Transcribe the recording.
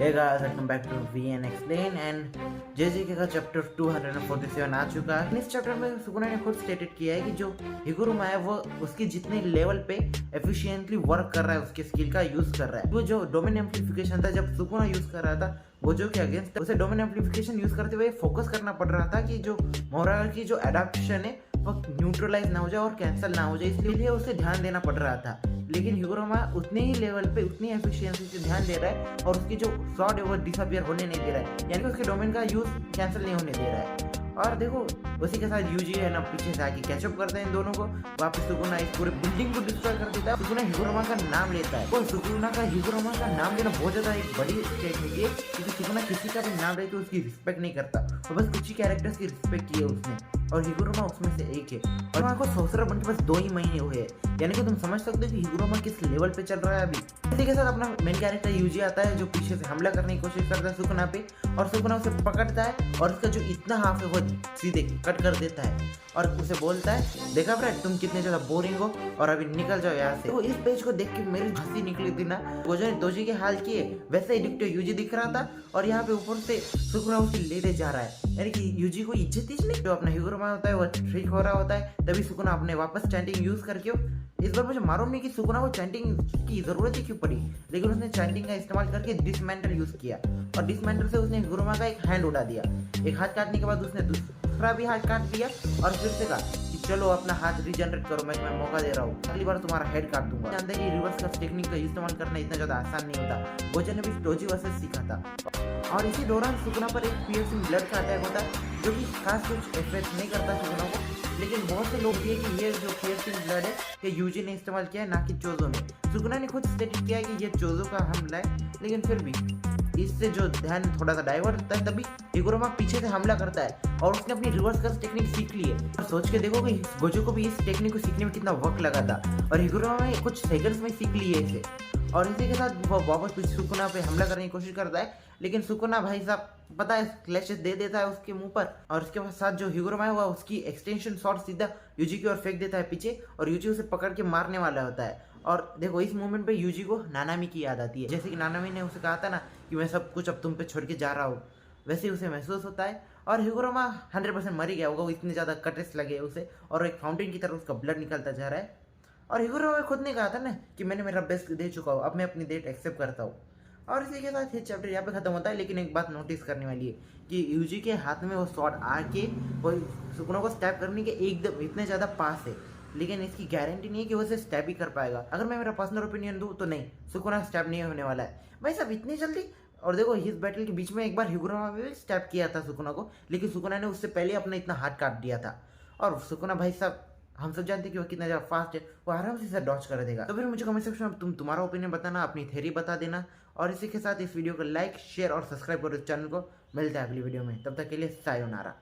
Hey guys, welcome back to VN Explain and JJK का chapter 247 आ चुका है। इस चैप्टर में सुकुना ने खुद स्टेटेड किया है कि जो हिगुरुमा है वो उसकी जितने लेवल पे एफिशिएंटली वर्क कर रहा है, उसके स्किल का यूज कर रहा है। वो जो डोमेन एम्प्लीफिकेशन था जब सुकुना यूज कर रहा था वो जो के अगेंस्ट उसे डोमेन एम्प्लीफिकेशन यूज करते हुए फोकस करना पड़ रहा था कि जो मोराल की जो एडाप्टेशन है वो न्यूट्रलाइज ना हो जाए और कैंसिल ना हो जाए, इसलिए उसे ध्यान देना पड़ रहा था। लेकिन हिगुरोमा उतने ही लेवल पे उतनी एफिशिएंसी से ध्यान दे रहा है और उसकी जो शॉट है वो डिसअपियर होने नहीं दे रहा है, यानी कि उसके डोमेन का यूज कैंसिल नहीं होने दे रहा है। और देखो उसी के साथ यूजी है ना पीछे से आके कैचअप करते हैं इन दोनों को, वापस सुकुना इस पूरे बिल्डिंग को डिस्ट्रॉय कर देता है। सुकुना हिगुरोमा का नाम लेता है और सुकुना का हिगुरोमा का नाम लेना बहुत ज्यादा एक बड़ी टेक्निक है, क्योंकि सुकुना किसी का भी नाम लेके उसकी रिस्पेक्ट नहीं करता, तो बस कुछ ही कैरेक्टर्स की रिस्पेक्ट की है उसने और हिगुरोमा उसमें से एक है। और वहाँ को सोर्सर बन के बस 2 ही महीने हुए हैं, यानी कि तुम समझ सकते हो कि हिगुरोमा किस लेवल पे चल रहा है अभी। इसी के साथ अपना मेन कैरेक्टर यूजी आता है जो पीछे से हमला करने की कोशिश करता है सुकुना पे, और सुकुना उसे पकड़ता है और उसका जो इतना हाफ है वो सीधे कट कर देता है और उसे बोलता है, देखा फ्रेंड तुम कितने ज्यादा बोरिंग हो और अभी निकल जाओ यहाँ से। तो इस पेज को देख के मेरी हंसी निकली थी ना, वो जो दोजी के हाल किए वैसे ही डिक्टो यूजी दिख रहा था और यहाँ पे ऊपर से सुकुना उसे लेते जा रहा है, यानी कि यूजी को इज्जत ही नहीं। जो अपना हिगुरोमा होता है वो ठीक हो रहा होता है, तभी सुकुना अपने वापस चैंटिंग यूज करके इस बार मुझे मालूम नहीं कि सुकुना को चैंटिंग की जरूरत ही क्यों पड़ी, लेकिन उसने चैंटिंग का इस्तेमाल करके डिसमेंटल यूज किया और डिसमेंटल से उसने हिगुरोमा का एक हैंड उड़ा दिया। एक हाथ काटने के बाद उसने दूसरा भी हाथ काट दिया और फिर से कहा कि चलो अपना हाथ रिजनरेट करो, मैं मौका दे रहा हूँ, अगली बार तुम्हारा हेड काट दूंगा। जानते हैं कि रिवर्स कट टेक्निक का इस्तेमाल करना इतना ज्यादा आसान नहीं होता, गोजन ने भी डोजी वर्सेस सीखा था। और इसी दौरान सुकुना पर एक पियर्सिंग ब्लड का अटैक होता है जो कि खास कुछ इफेक्ट नहीं करता सुकुना को, लेकिन बहुत से लोग ये कि ये जो पियर्सिंग ब्लड है ये यूजी ने इस्तेमाल किया है ना कि चोजो ने। सुकुना ने खुद स्टेट किया है कि ये चोजो का हमला है, लेकिन फिर भी इससे जो ध्यान थोड़ा सा डाइवर्ट होता है, तभी हिगुरोमा पीछे से हमला करता है और उसने अपनी रिवर्स कर्स टेक्निक सीख ली है। और सोच के देखो कि गोजो को भी इस टेक्निक को सीखने में कितना वक्त लगा था और हिगुरोमा ने कुछ सेकंड्स में सीख ली है इसे। और इसी के साथ वो वापस पीछे सुकुना पे हमला करने की कोशिश करता है, लेकिन सुकुना भाई साहब पता है क्लैशेस दे देता है उसके मुंह पर, और उसके साथ जो हिगुरोमा है वो उसकी एक्सटेंशन शॉट सीधा यूजी की ओर फेंक देता है पीछे और यूजी उसे पकड़ के मारने वाला होता है। और देखो इस मोमेंट पे यूजी को नानामी की याद आती है, जैसे कि नानामी ने उसे कहा था ना कि मैं सब कुछ अब तुम पे छोड़ के जा रहा हूँ, वैसे ही उसे महसूस होता है। और हिगुरोमा 100% मर ही गया होगा, वो इतने ज़्यादा कटेस लगे उसे और एक फाउंटेन की तरह उसका ब्लड निकलता जा रहा है। और हिगुरोमा ने खुद ने कहा था ना कि मैंने मेरा बेस्ट दे चुका हूँ, अब मैं अपनी डेट एक्सेप्ट करता हूँ। और इसी के साथ ये चैप्टर यहाँ पे खत्म होता है, लेकिन एक बात नोटिस करने वाली है कि यूजी के हाथ में वो शॉट आके वो सुकुना को स्टैप करने के एकदम इतने ज़्यादा पास है, लेकिन इसकी गारंटी नहीं है कि वो उसे स्टैप ही कर पाएगा। अगर मैं मेरा पर्सनल ओपिनियन दूं तो नहीं, सुकुना स्टैप नहीं होने वाला है भाई साहब इतनी जल्दी। और देखो इस बैटल के बीच में एक बार हिगुरोमा में भी स्टैप किया था सुकुना को, लेकिन सुकुना ने उससे पहले अपना इतना हाथ काट दिया था। और सुकुना भाई साहब हम सब जानते हैं कि वो कितना ज़्यादा फास्ट है, वो आराम से इसे डॉच कर देगा। तो फिर मुझे कमेंट सेक्शन में तुम्हारा ओपिनियन बताना, अपनी थ्योरी बता देना, और इसी के साथ इस वीडियो को लाइक शेयर और सब्सक्राइब करो इस चैनल को। मिलते हैं अगली वीडियो में, तब तक के लिए सायोनारा।